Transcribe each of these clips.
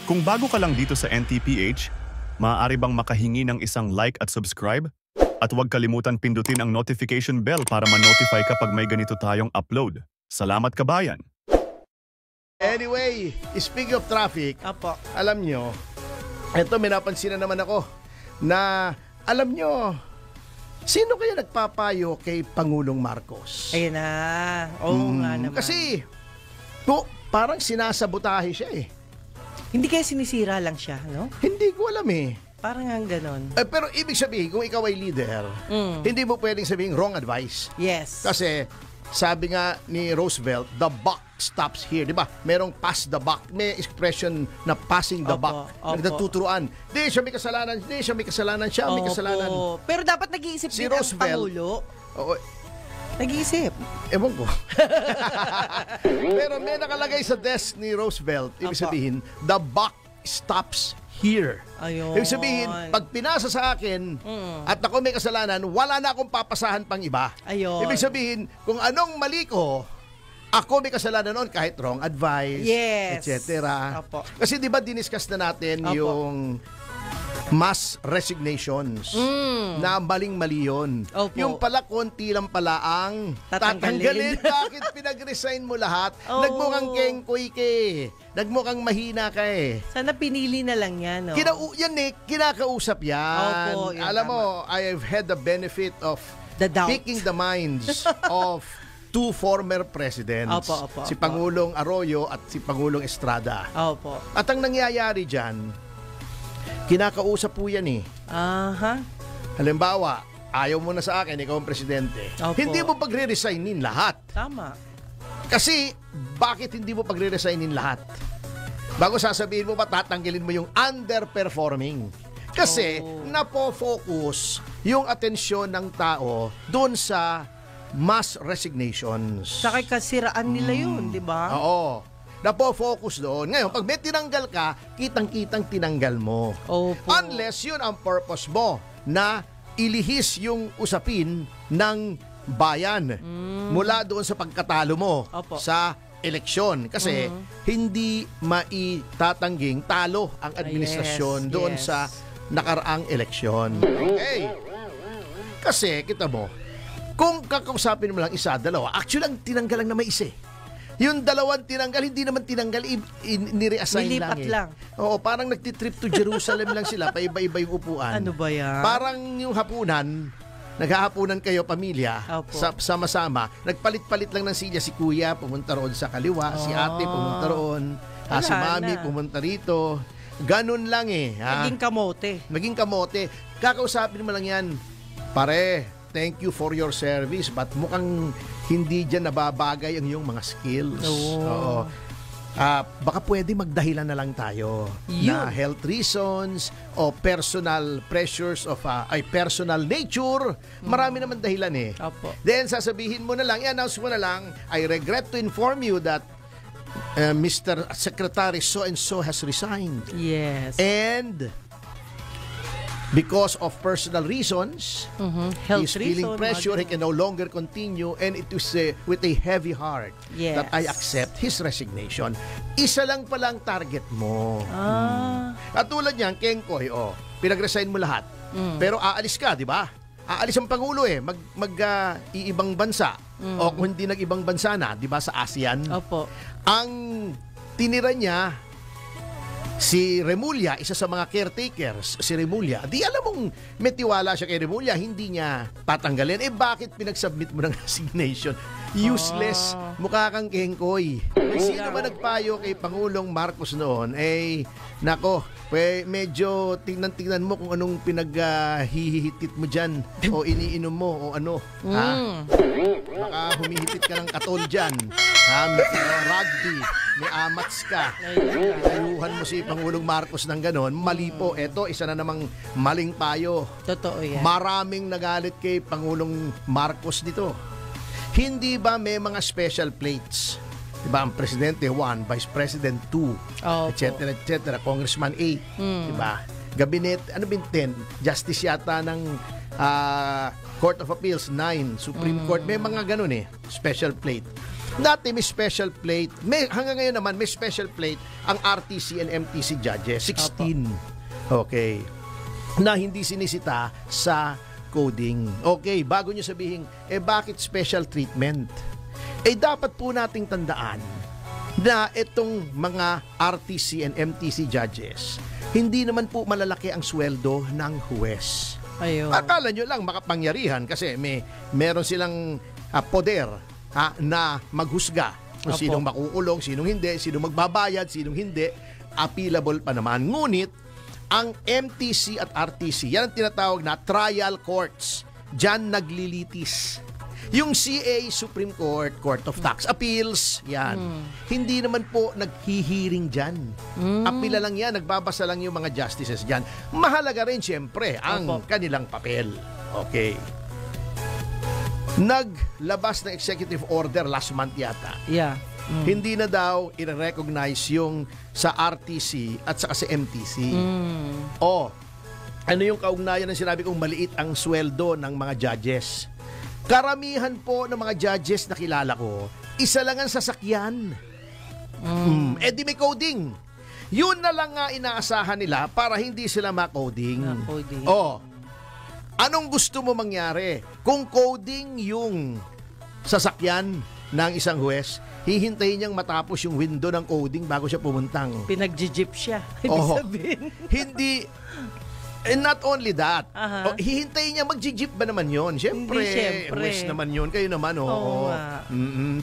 Kung bago ka lang dito sa NTPH, maaari bang makahingi ng isang like at subscribe? At huwag kalimutan pindutin ang notification bell para ma-notify kapag may ganito tayong upload. Salamat kabayan! Anyway, speaking of traffic, Apo. alam nyo, eto may napansin na naman ako na alam nyo, sino kaya nagpapayo kay Pangulong Marcos? Ayun na. Oo nga naman. Kasi, parang sinasabotahe siya eh. Hindi kaya sinisira lang siya, no? Hindi ko alam eh. Parang ang ganon. Pero ibig sabihin, kung ikaw ay leader, hindi mo pwedeng sabihin wrong advice. Yes. Kasi, sabi nga ni Roosevelt, the buck stops here. Di ba? Merong pass the buck. May expression na passing the Opo, buck. opo. Nagtuturuan. Di, siya may kasalanan. Di, siya may kasalanan. Siya may kasalanan. Opo. Pero dapat nag-iisip Si din ang Roosevelt. Pangulo. Oo, Nag-iisip. ewan ko. Pero may nakalagay sa desk ni Roosevelt. Ibig Opo. sabihin, the buck stops here. Ayun. Ibig sabihin, pag pinasa sa akin at ako may kasalanan, wala na akong papasahan pang iba. Ayun. Ibig sabihin, kung anong mali ko, ako may kasalanan noon kahit wrong advice, Yes. etc. Opo. Kasi di ba diniscuss na natin Opo. yung mass resignations na maling-mali yun. Opo. Yung pala, konti lang pala ang Tatanggalin. Bakit pinag-resign mo lahat? Oo. Nagmukhang kengkoy ka eh. Nagmukhang mahina ka eh. Sana pinili na lang yan, no? Yan eh, kinakausap yan. Opo, yun, Alam mo, I have had the benefit of The doubt. picking the minds of two former presidents. Opo, Si opo. Pangulong Arroyo at si Pangulong Estrada. Opo. At ang nangyayari dyan, kinakausap po yan eh. Aha. Halimbawa, ayaw mo na sa akin, ikaw ang presidente. Opo. Hindi mo pagre-resignin lahat. Tama. Kasi, bakit hindi mo pagre-resignin lahat? Bago sasabihin mo pa, tatanggalin mo yung underperforming. Kasi, napo-focus yung atensyon ng tao doon sa mass resignations. Saka kasiraan nila yun, di ba? Oo. Napo-focus doon. Ngayon, pag may tinanggal ka, kitang-kitang tinanggal mo. Opo. Unless yun ang purpose mo, na ilihis yung usapin ng bayan mula doon sa pagkatalo mo Opo. sa eleksyon. Kasi hindi maitatangging talo ang administrasyon Yes, doon yes. sa nakaraang eleksyon. Okay. Kasi, kita mo, kung kakausapin mo lang isa, dalawa, actually ang tinanggal lang na may isa eh. Yung dalawang tinanggal, hindi naman tinanggal, ni-reassign lang Nilipat eh. lang. Oo, parang nagtitrip to Jerusalem lang sila, paiba-iba yung upuan. Ano ba yan? Parang yung hapunan, naghahapunan kayo pamilya, Opo. sama-sama, nagpalit-palit lang ng silya, si kuya pumunta roon sa kaliwa, si ate pumunta roon, si Wala mami na. pumunta rito. Ganun lang eh. Ha? Naging kamote. Maging kamote. Kakausapin mo lang yan, pare, thank you for your service, but mukhang hindi dyan nababagay ang iyong mga skills. Oo. Baka pwede magdahilan na lang tayo na health reasons o personal pressures of personal nature. Marami naman dahilan eh. Opo. Then sasabihin mo na lang, i-announce mo na lang, I regret to inform you that Mr. Secretary so-and-so has resigned. Yes. And because of personal reasons, Health he's feeling reason, pressure, he mga can no longer continue, and it was with a heavy heart Yes. that I accept his resignation. Isa lang pala ang target mo. At tulad niyan, Kengkoy, pinag-resign mo lahat. Pero aalis ka, di ba? Aalis ang Pangulo eh, iibang bansa. O kung hindi nag-ibang bansa na, di ba, sa ASEAN. Opo. Ang tinira niya, si Remulla, isa sa mga caretakers, si Remulla, di alam mong may tiwala siya kay Remulla, hindi niya tatanggalin. Bakit pinagsubmit mo ng resignation? Useless, mukha kang Kengkoy. Sino ba nagpayo kay Pangulong Marcos noon? Nako, medyo tingnan mo kung anong pinaghihitit mo dyan o iniinom mo o ano. Ha? Baka humihitit ka ng katol dyan. May rugby, may amats ka. Pinayuhan mo si Pangulong Marcos ng ganon. Mali po. Eto, isa na namang maling payo. Totoo yan. Maraming nagalit kay Pangulong Marcos dito. Hindi ba may mga special plates? Diba, ang Presidente 1, Vice President 2, Opo. etc. Congressman 8, diba? Gabinet, ano ba 10? Justice yata ng Court of Appeals 9, Supreme Court, may mga ganun eh, special plate. Dati may special plate. Hanggang ngayon naman, may special plate ang RTC and MTC judges. 16. Okay. Na hindi sinisita sa coding. Okay, bago nyo sabihin, bakit special treatment? Dapat po nating tandaan na itong mga RTC and MTC judges, hindi naman po malalaki ang sweldo ng huwes. Ayun. Akala nyo lang makapangyarihan kasi meron silang poder na maghusga kung Opo. sinong makukulong, sinong hindi, sinong magbabayad, sinong hindi, appealable pa naman. Ngunit, ang MTC at RTC, yan ang tinatawag na trial courts. Diyan naglilitis. Yung CA, Supreme Court, Court of Tax Appeals, yan. Hindi naman po naghihiring dyan. Apila lang yan, nagbabasa lang yung mga justices dyan. Mahalaga rin siyempre ang Opo. kanilang papel. Okay. Naglabas ng executive order last month yata. Yeah. Hindi na daw i-recognize yung sa RTC at saka sa MTC. Ano yung kaugnayan ng sinabi kong maliit ang sweldo ng mga judges? Karamihan po ng mga judges na kilala ko, isa lang ang sasakyan. Di may coding. Yun na lang nga inaasahan nila para hindi sila ma-coding. Ma-coding. Anong gusto mo mangyari? Kung coding yung sasakyan ng isang huwes, hihintayin niyang matapos yung window ng coding bago siya pumuntang. Pinag-jeep siya. Ibig sabihin. Hindi. And not only that, Aha. hihintayin niya, mag-jeep ba naman yun? Siyempre, Hindi, siyempre. huwes naman yun. Kayo naman, Oo nga.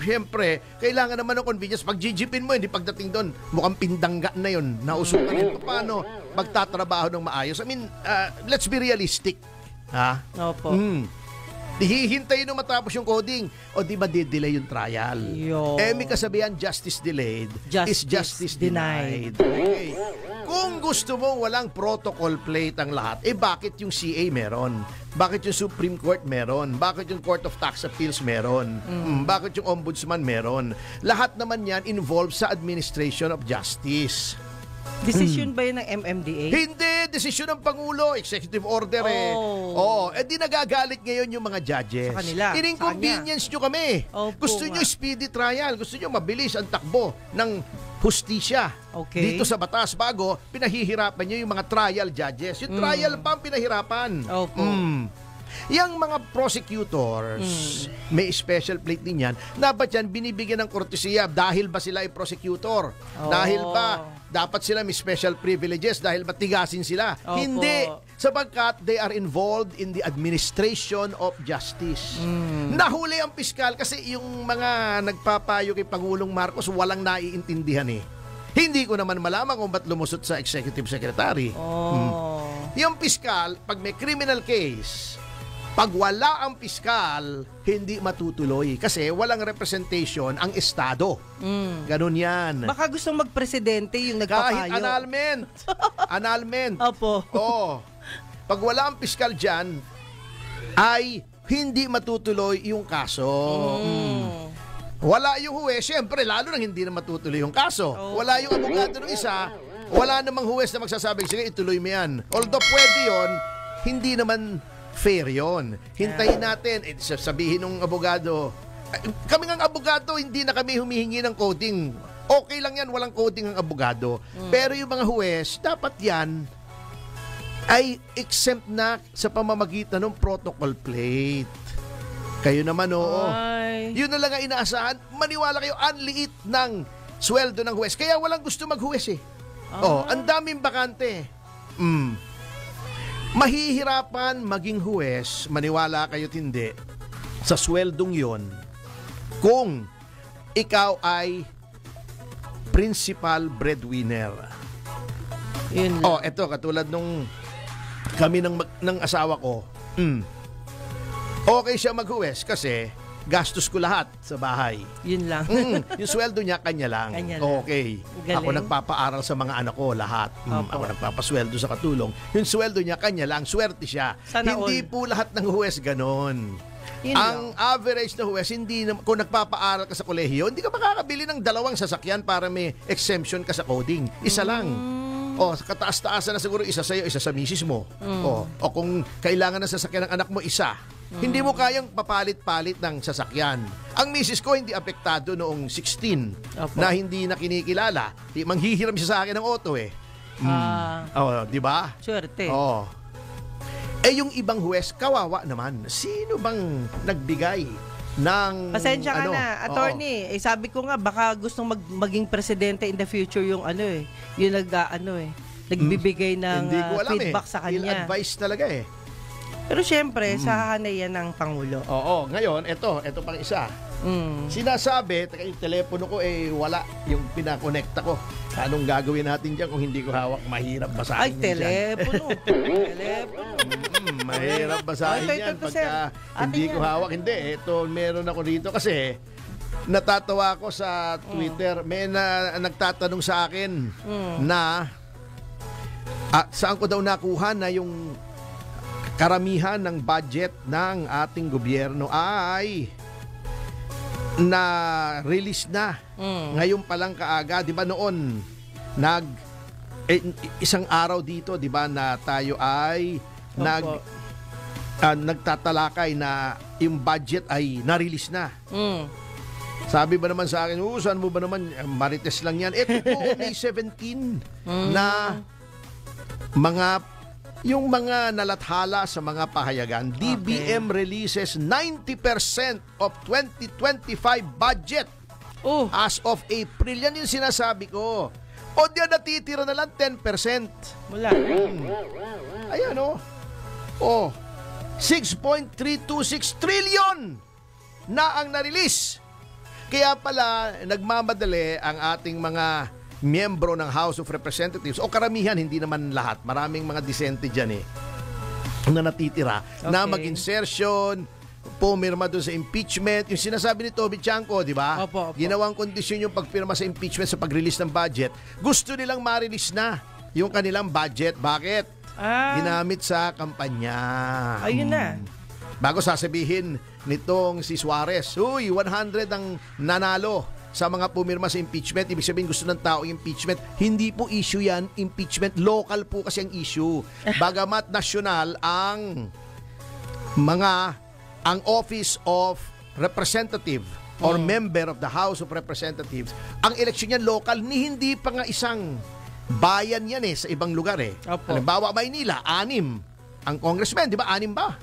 Siyempre, kailangan naman ng convenience. Pag jeepin mo, hindi pagdating doon, mukhang pindangga na yun. Nausukan yun. Paano magtatrabaho ng maayos? I mean, let's be realistic. Opo. Hihintayin nung matapos yung coding o di ba di-delay yung trial? Yo. May kasabihan, justice delayed is justice denied. denied. Okay. Kung gusto mong walang protocol plate ang lahat, bakit yung CA meron? Bakit yung Supreme Court meron? Bakit yung Court of Tax Appeals meron? Bakit yung Ombudsman meron? Lahat naman yan involved sa administration of justice. Decision ba yun ng MMDA? Hindi, desisyon ng Pangulo, executive order di nagagalit ngayon yung mga judges. Sa kanila, Ininconvenience nyo kami. Opo Gusto nyo nga. speedy trial, gusto nyo mabilis ang takbo ng hustisya. Okay. Dito sa batas bago, pinahihirapan nyo yung mga trial judges. Yung trial pa ang pinahirapan. Opo. Yang mga prosecutors, may special plate din yan, dapat yan binibigyan ng kortesiya dahil ba sila ay prosecutor? Dahil ba dapat sila may special privileges dahil matigasin sila? Opo. Hindi, sapagkat they are involved in the administration of justice. Nahuli ang piskal kasi yung mga nagpapayo kay Pangulong Marcos walang naiintindihan eh. Hindi ko naman malaman kung ba't lumusot sa executive secretary. Yung piskal, pag may criminal case, pag wala ang piskal, hindi matutuloy kasi walang representation ang Estado. Ganun yan. Baka gustong magpresidente yung nagpapayo. Kahit annulment. Annulment. Opo. Pag wala ang piskal dyan, ay hindi matutuloy yung kaso. Wala yung huwes, syempre, lalo nang hindi na matutuloy yung kaso. Wala yung abogado ng isa, wala namang huwes na magsasabing, sige, ituloy mo yan. Although pwede yon, hindi naman fair yon. Hintayin natin, sabihin ng abogado, kami ng abogado, hindi na kami humihingi ng coding. Okay lang yan, walang coding ang abogado. Pero yung mga huwes, dapat yan ay exempt na sa pamamagitan ng protocol plate. Kayo naman, Ay. Yun na lang ang inaasahan. Maniwala kayo, ang liit ng sweldo ng huwes. Kaya walang gusto maghuwes eh. Ang daming bakante. Mahihirapan maging huwes, maniwala kayo't hindi, sa sweldong yon kung ikaw ay principal breadwinner. Yun lang. Eto, katulad nung kami ng asawa ko, okay siya maghuwes kasi gastos ko lahat sa bahay. Yun lang. Yung sweldo niya, kanya lang. Kanya lang. Okay. Galing. Ako nagpapaaral sa mga anak ko, lahat. Opo. Ako nagpapasweldo sa katulong. Yung sweldo niya, kanya lang. Swerte siya. Sana Hindi po lahat ng huwes ganon. Yun Ang average na huwes, hindi na, kung nagpapaaral ka sa kolehiyo, hindi ka makakabili ng 2 sasakyan para may exemption ka sa coding. Isa lang. Kataas-taasan na siguro isa sa'yo, isa sa misis mo. O kung kailangan ng sasakyan ng anak mo, isa. Hindi mo kayang papalit-palit ng sasakyan. Ang misis ko hindi apektado noong 16 Opo. na hindi na kinikilala. Manghihiram siya sa akin ng auto eh. Oh, di ba? Swerte. Oh. Eh yung ibang huwes, kawawa naman. Sino bang nagbigay ng Pasensya ka ano? na, attorney. Eh, sabi ko nga, baka gustong maging presidente in the future yung yung nagbibigay ng Hindi ko alam feedback sa kanya. Ill-advice talaga eh. Pero syempre, sa hanay yan ng Pangulo. Oo, ngayon, ito pang isa. Sinasabi, yung telepono ko wala yung pinakonekta ko. Anong gagawin natin dyan kung hindi ko hawak? Mahirap basahin Ay, yan dyan. telepono. Telepono. Mahirap basahin Ito, yan ito, pagka sir. hindi Atin ko yan. hawak. Hindi, ito meron ako dito kasi natatawa ko sa Twitter. May nagtatanong sa akin na saan ko daw nakuha na yung karamihan ng budget ng ating gobyerno ay na-release na. Ngayon pa lang kaaga, 'di ba noon isang araw dito, 'di ba, na tayo ay nagtatalakay na yung budget ay na-release na. Sabi ba naman sa akin, saan mo ba naman, marites lang yan. Ito po, May 17 na yung mga nalathala sa mga pahayagan, DBM releases 90% of 2025 budget as of April. Yan yung sinasabi ko. O diyan natitira na lang 10%. Wala. Ayan o. 6.326 trillion na ang na-release. Kaya pala nagmamadali ang ating mga miyembro ng House of Representatives o karamihan, hindi naman lahat, maraming mga disente dyan na natitira na mag-insertion, pumirma doon sa impeachment. Yung sinasabi ni Toby Chanco, di ba? Opo. Ginawang kondisyon yung pagpirma sa impeachment sa pag-release ng budget. Gusto nilang ma-release na yung kanilang budget. Bakit? Ginamit sa kampanya. Ayun na. Bago sasabihin nitong si Suarez, 100 ang nanalo sa mga pumirma sa impeachment. Ibig sabihin gusto ng tao impeachment. Hindi po issue yan, impeachment. Local po kasi ang issue. Bagamat national ang Office of Representative or member of the House of Representatives, ang eleksyon yan local, hindi pa nga isang bayan yan sa ibang lugar Opo. Halimbawa, Maynila, 6 ang congressman, di ba? 6 ba?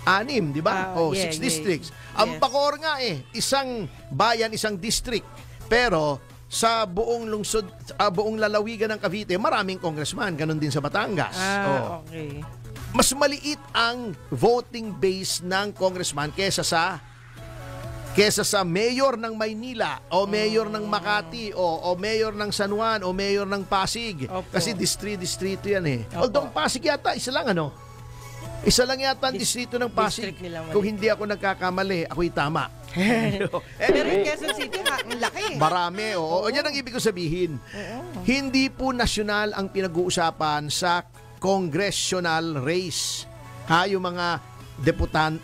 6, di ba? 6 districts. Ang Bacoor nga isang bayan, isang district. Pero sa buong lungsod, buong lalawigan ng Cavite, maraming congressman. Ganon din sa Batangas. Okay. Mas maliit ang voting base ng congressman kesa sa mayor ng Maynila o mayor ng Makati o mayor ng San Juan o mayor ng Pasig. Opo. Kasi distrito yan Opo. Although Pasig yata, isa lang Isa lang yata ang distrito ng Pasig. District nila, Kung hindi ako nagkakamali, ako'y tama. Pero yung Quezon City, ang laki. Marami, oo. Yan ang ibig ko sabihin. Hindi po nasyonal ang pinag-uusapan sa congressional race. Yung mga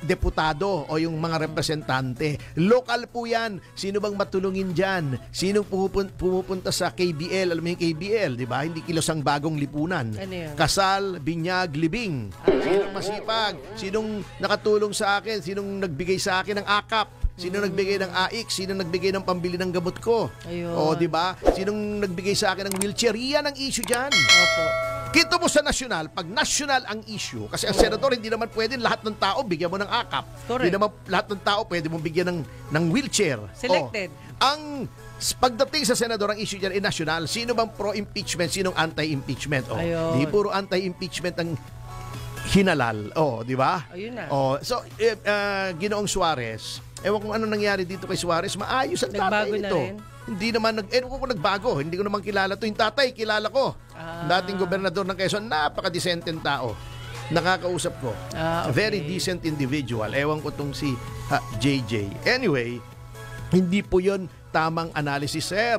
deputado o yung mga representante. Local po yan. Sino bang matulungin dyan? Sino pumupunta sa KBL? Alam mo yung KBL, di ba? Hindi kilos ang bagong lipunan. Ano yun? Kasal, binyag, libing. Sinong masipag? Sinong nakatulong sa akin? Sinong nagbigay sa akin ng akap? Sino nagbigay ng AIC? Sino nagbigay ng pambili ng gamot ko? Ayun. O, di ba? Sinong nagbigay sa akin ng wheelchair? Yan ang issue dyan. Opo. Kito mo sa nasyonal, pag nasyonal ang issue, kasi ang senador, hindi naman pwede lahat ng tao bigyan mo ng akap. Correct. Hindi naman lahat ng tao pwede mong bigyan ng wheelchair. Selected. Ang pagdating sa senador, ang issue dyan ay nasyonal. Sino bang pro-impeachment? Sinong anti-impeachment? Ayun. Di puro anti-impeachment ang hinalal. Di ba? Ayun na. So, Ginoong Suarez, ewan kung ano nangyari dito kay Suarez, maayos ang tatay Nagbago na nito. rin? Hindi naman, ewan ko nagbago. Hindi ko naman kilala to. Yung tatay, kilala ko. Dating gobernador ng Quezon, napaka-decenteng tao. Nakakausap ko. Okay. Very decent individual. Ewan ko tong si JJ. Anyway, hindi po yun tamang analysis, sir.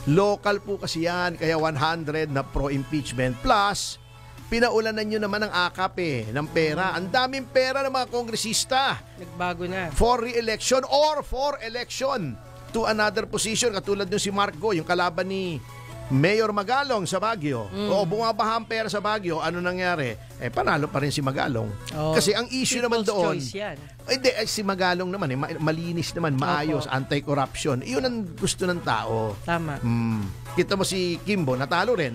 Local po kasi yan. Kaya 100 na pro-impeachment. Plus, pinaulanan nyo naman ng akap ng pera. Ang daming pera ng mga kongresista. Nagbago na. For re-election or for election to another position. Katulad yung si Mark Go, yung kalaban ni Mayor Magalong sa Baguio. O bumabaha ang pera sa Baguio, ano nangyari? Panalo pa rin si Magalong. Oh, Kasi ang issue naman people's doon, choice yan. hindi, si Magalong naman, malinis naman, maayos, anti-corruption. Iyon ang gusto ng tao. Tama. Kita mo si Kimbo, natalo rin.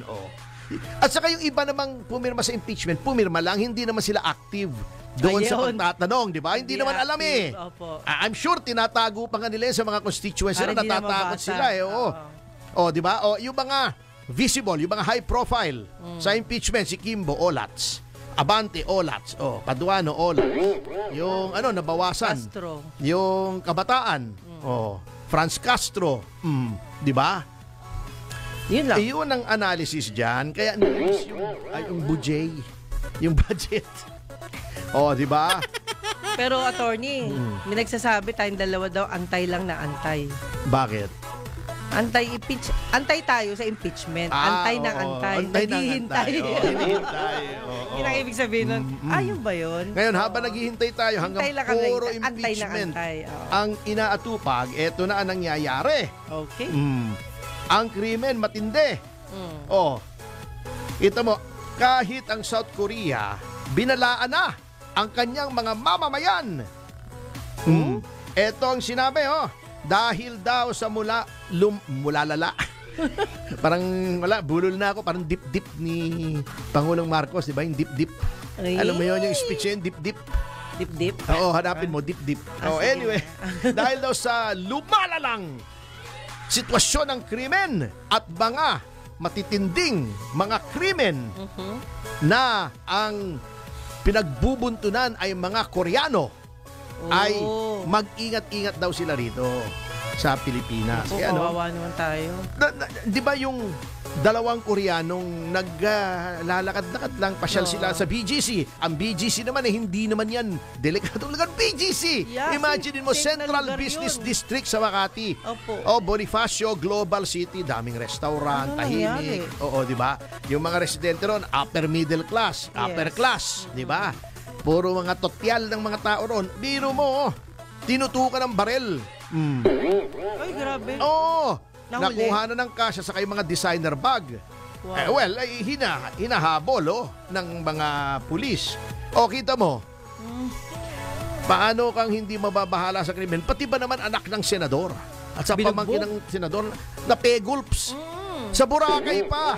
At saka yung iba namang pumirma sa impeachment, pumirma lang, hindi naman sila active doon sa Ayun. pagtatanong, di ba? Hindi naman alam eh. Opo. I'm sure tinatago pa nga nila yun sa mga constituents Para nila, hindi na natatakot mabasa. sila eh. Oo. Di ba? Yung mga visible, yung mga high profile sa impeachment, si Kimbo, Olats. Abante, Olats. Paduano, Olats. Yung nabawasan. Castro. Yung kabataan. Franz Castro. Di ba? Yun lang. Yun ang analysis dyan. Kaya nilis yung budget. Yung budget. Di ba? Pero attorney, may nagsasabi tayong dalawa daw antay lang na antay. Bakit? Antay tayo sa impeachment. Antay ng antay. Naghihintay. Hinihintay. Yun ang ibig sabihin nun. Yun ba yun? Ngayon, habang naghihintay tayo hanggang Hintay lang kami, puro antay ng impeachment antay. ang inaatupag, eto na ang nangyayari. Okay. Ang krimen matindi. Ito mo, kahit ang South Korea, binalaan na ang kanyang mga mamamayan. Ito ang sinabi, dahil daw sa mulalala. Parang bulol na ako, parang dip-dip ni Pangulong Marcos, di ba? Yung dip-dip. Alam mo yun, yung speech yun, dip-dip. Dip-dip? Oo, hanapin mo, dip-dip. Anyway, dahil daw sa lumalalang sitwasyon ng krimen at mga matitinding mga krimen na ang pinagbubuntunan ay mga Koreano, ay mag-ingat-ingat daw sila rito sa Pilipinas. Kawawa naman tayo. Di ba yung dalawang Koreanong naglalakad-lakad lang, pasyal sila sa BGC. Ang BGC naman hindi naman yan delikadong lugar. BGC! Yeah, Imagine mo, safe na Central lugar Business yun. District sa Makati. Opo. Bonifacio Global City, daming restaurant, Ano tahimik. nangyari? Di ba? Yung mga residente ron, upper middle class, upper class, di ba? Puro mga totyal ng mga tao ron. Biro mo, tinutukan ng barel. Ay, grabe. Nahuli. Nakuha na ng kasya sa kayong mga designer bag. Wow. Hinahabol ng mga pulis. Kita mo, paano kang hindi mababahala sa krimen? Pati ba naman anak ng senador? At sa Binugbog. pamangkin ng senador, na pegulps. Sa Boracay pa.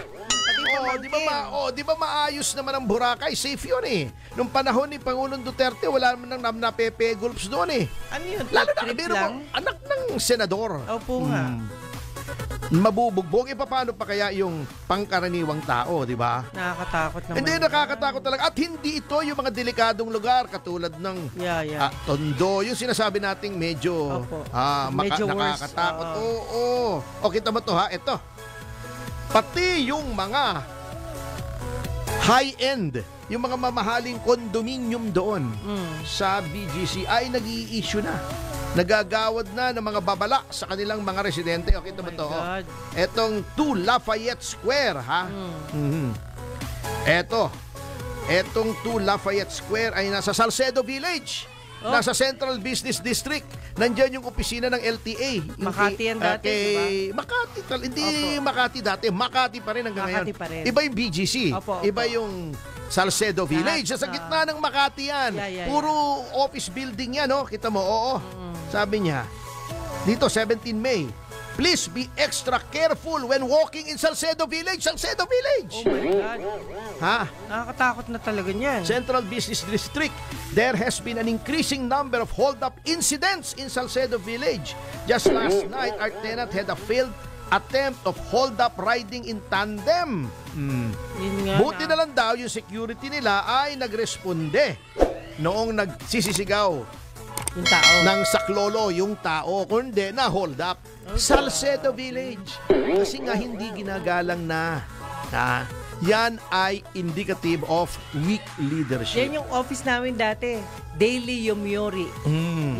Di ba maayos naman ang Boracay? Safe yun eh. Nung panahon ni Pangulong Duterte, wala naman nang napepegulps doon eh. Ano yun? Lalo na, Trip biro mo, lang? anak ng senador. Opo nga. Mabubugbog. Paano pa kaya yung pangkaraniwang tao, di ba? Nakakatakot naman. Hindi, nakakatakot talaga. At hindi ito yung mga delikadong lugar katulad ng Yeah. Tondo. Yung sinasabi nating medyo, Opo. Medyo worse. nakakatakot. Oo. O, kita mo to ha, ito. Pati yung mga high-end, yung mga mamahaling condominium doon sa BGC ay nag-i-issue na. Nagagawad na ng mga babala sa kanilang mga residente. Okay, ito ba ito? God. Etong 2 Lafayette Square, ha? Etong 2 Lafayette Square ay nasa Salcedo Village. Nasa Central Business District. Nandiyan yung opisina ng LTA. Makati yan dati, diba? Makati. Hindi Makati dati. Makati pa rin hanggang Makati ngayon. pa rin. Iba yung BGC. Opo. Iba yung Salcedo Village. Sa gitna ng Makati yan. Yeah. Puro office building yan. Kita mo? Oo. Sabi niya, dito 17 May, please be extra careful when walking in Salcedo Village. Salcedo Village! Oh my God. Ha? Nakakatakot na talaga niyan. Central Business District, there has been an increasing number of hold-up incidents in Salcedo Village. Just last night, our tenant had a failed attempt of hold-up riding in tandem. Yun nga Buti na lang daw yung security nila ay nagresponde noong nagsisisigaw yung tao. ng saklolo yung tao, kundi na hold up. Salcedo Village. Kasi nga hindi ginagalang na. Yan ay indicative of weak leadership. Yan yung office namin dati. Daily Yomiuri.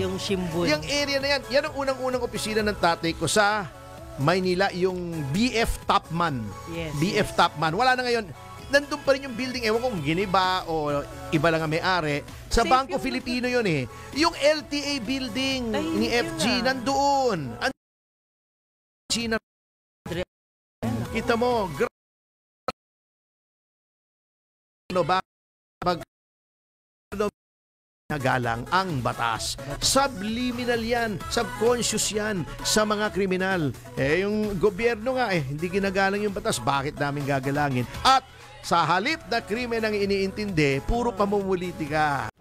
Yung Shimbun. Yung area na yan, yan ang unang-unang opisina ng tatay ko sa Maynila, yung BF Topman. Yes, BF Topman. Wala na ngayon. Nandun pa rin yung building, ewan kung giniba o iba lang ang may-ari. Sa Safe Bangko yun. Filipino yun eh. Yung LTA building Tahimik ni yun FG, ah. nandoon. China. Kita mo, ano ba? Nagalang ang batas. Subliminal yan, subconscious yan sa mga kriminal. Yung gobyerno nga hindi ginagalang yung batas, bakit namin gagalangin? At sa halip na krimen ang iniintindi, puro pamumulitika.